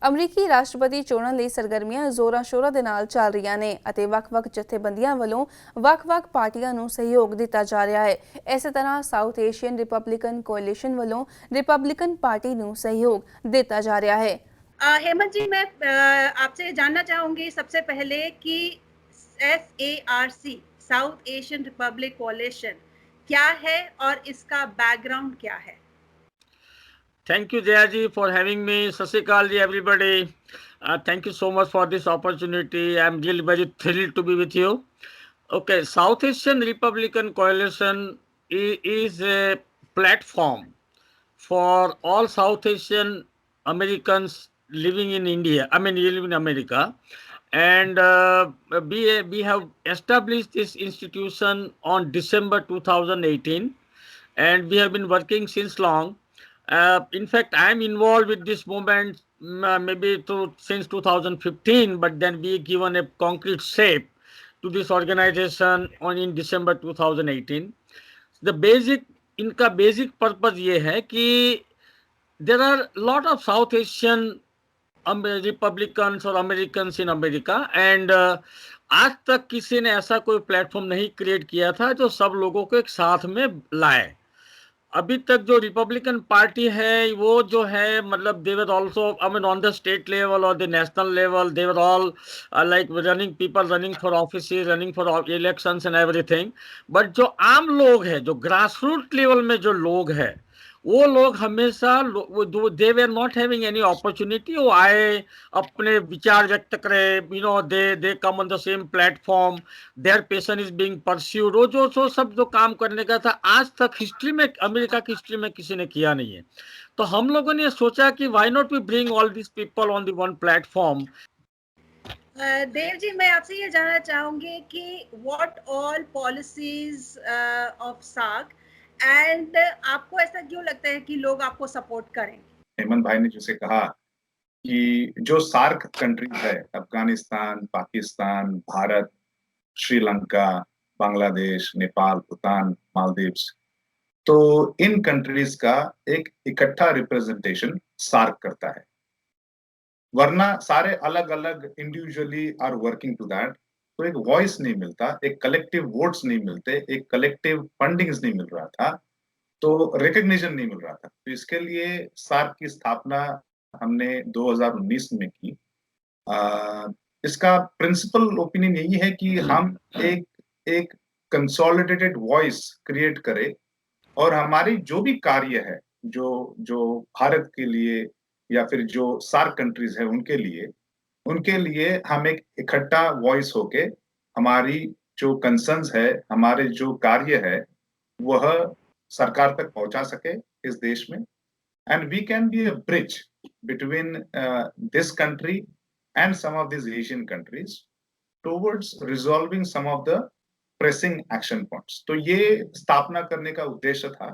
ਅਮਰੀਕੀ ਰਾਸ਼ਟਰਪਤੀ ਚੋਣਾਂ ਲਈ ਸਰਗਰਮੀਆਂ ਜ਼ੋਰਾਂ-ਸ਼ੋਰਾਂ ਦੇ ਨਾਲ ਚੱਲ ਰਹੀਆਂ ਨੇ ਅਤੇ ਵੱਖ-ਵੱਖ ਜਥੇਬੰਦੀਆਂ ਵੱਲੋਂ ਵੱਖ-ਵੱਖ ਪਾਰਟੀਆਂ ਨੂੰ ਸਹਿਯੋਗ ਦਿੱਤਾ ਜਾ ਰਿਹਾ ਹੈ। ਇਸੇ ਤਰ੍ਹਾਂ ਸਾਊਥ ਏਸ਼ੀਅਨ ਰਿਪਬਲਿਕਨ ਕੋalition ਵੱਲੋਂ ਰਿਪਬਲਿਕਨ ਪਾर्टी ਨੂੰ सहयोग ਦਿੱਤਾ ਜਾ ਰਿਹਾ है। हेमंत जी, मैं आपसे जानना चाहूंगी सबसे पहले कि SARC साउथ एशियन रिपब्लिक कोalition क्या है और इसका बैकग्राउंड क्या है? Thank you, Jaya ji, for having me. Sat Sri Akal ji, everybody. Thank you so much for this opportunity. I'm really very thrilled to be with you. Okay, South Asian Republican Coalition is a platform for all South Asian Americans living in India. I mean, living in America. And we have established this institution on December 2018, and we have been working since long. In fact, I'm involved with this movement maybe since 2015, but then we given a concrete shape to this organization in December 2018. इनका basic purpose ये है कि there are lot of South Asian Republicans और Americans in America, and आज तक किसी ने ऐसा कोई प्लेटफॉर्म नहीं क्रिएट किया था जो सब लोगों को एक साथ में लाए। अभी तक जो रिपब्लिकन पार्टी है वो जो है मतलब they were also I mean on the state level और the national level they were all like running people running for office running for elections and everything. But जो आम लोग है, जो ग्रास रूट लेवल में जो लोग है, वो लोग हमेशा they were not having any opportunity. वो आए, अपने विचार व्यक्त करे, you know they come on the same platform, their passion is being pursued. वो जो सब जो काम करने का था आज तक हिस्ट्री में, अमेरिका की हिस्ट्री में किसी ने किया नहीं है। तो हम लोगों ने सोचा कि why not we bring all this people on the one platform. Dev ji, मैं आपसे ये जानना चाहूंगी कि what all policies of SAARC, and आपको ऐसा क्यों लगता है कि लोग आपको सपोर्ट करेंगे? हेमंत भाई ने जैसे कहा कि जो सार्क कंट्रीज है, अफगानिस्तान, पाकिस्तान, भारत, श्रीलंका, बांग्लादेश, नेपाल, भूटान, मालदीव्स, तो इन कंट्रीज का एक इकट्ठा रिप्रेजेंटेशन सार्क करता है। वरना सारे अलग अलग individually are working to that, तो एक वॉइस नहीं मिलता, एक कलेक्टिव वोट्स नहीं मिलते, एक कलेक्टिव फंडिंग्स नहीं मिल रहा था, तो रिकग्निशन नहीं मिल रहा था। तो इसके लिए सार्क की स्थापना हमने 2019 में की। इसका प्रिंसिपल ओपिनियन यही है कि हम एक कंसोलिडेटेड वॉइस क्रिएट करें और हमारी जो भी कार्य है, जो भारत के लिए या फिर जो सार्क कंट्रीज है उनके लिए हम एक इकट्ठा वॉइस होके हमारी जो कंसर्न्स है, हमारे जो कार्य है, वह सरकार तक पहुंचा सके इस देश में। And we can be a bridge between this country and some of this Asian countries towards resolving some of the pressing action points. तो ये स्थापना करने का उद्देश्य था।